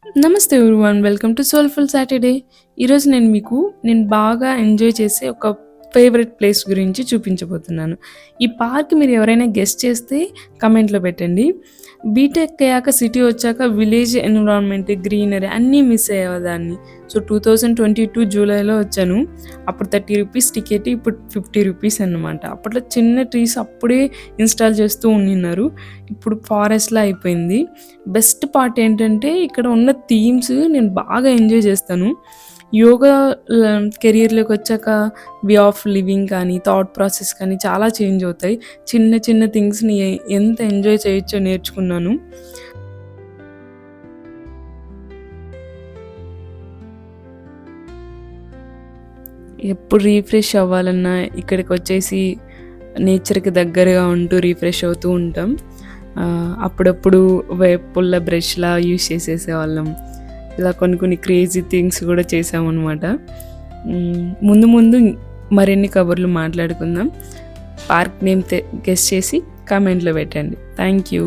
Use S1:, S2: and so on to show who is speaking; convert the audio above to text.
S1: నమస్తే everyone, welcome to soulful Saturday. ఈరోజు నేను బాగా ఎంజాయ్ చేసే ఒక ఫేవరెట్ ప్లేస్ గురించి చూపించబోతున్నాను. ఈ పార్క్ మీరు ఎవరైనా గెస్ట్ చేస్తే కమెంట్లో పెట్టండి. బీటెక్ అయ్యాక సిటీ వచ్చాక విలేజ్ ఎన్విరాన్మెంట్, గ్రీనరీ అన్నీ మిస్ అయ్యేదాన్ని. సో 2022 జూలైలో వచ్చాను. అప్పుడు 30 రూపీస్ టికెట్, ఇప్పుడు 50 రూపీస్ అన్నమాట. అప్పట్లో చిన్న ట్రీస్ అప్పుడే ఇన్స్టాల్ చేస్తూ ఉండినారు. ఇప్పుడు ఫారెస్ట్లా అయిపోయింది. బెస్ట్ పార్ట్ ఏంటంటే ఇక్కడ ఉన్న థీమ్స్ నేను బాగా ఎంజాయ్ చేస్తాను. యోగా కెరియర్లోకి వచ్చాక వే ఆఫ్ లివింగ్ కానీ, థాట్ ప్రాసెస్ కానీ చాలా చేంజ్ అవుతాయి. చిన్న చిన్న థింగ్స్ని ఎంత ఎంజాయ్ చేయొచ్చో నేర్చుకున్నాను. ఎప్పుడు రీఫ్రెష్ అవ్వాలన్నా ఇక్కడికి వచ్చేసి నేచర్కి దగ్గరగా ఉంటూ రీఫ్రెష్ అవుతూ ఉంటాం. అప్పుడప్పుడు పుల్ల బ్రష్లా యూజ్ చేసేసేవాళ్ళం. ఇలా కొన్ని క్రేజీ థింగ్స్ కూడా చేసామన్నమాట. ముందు ముందు మరిన్ని కబుర్లు మాట్లాడుకుందాం. పార్క్ నేమ్ గెస్ చేసి కామెంట్లో పెట్టండి. Thank you.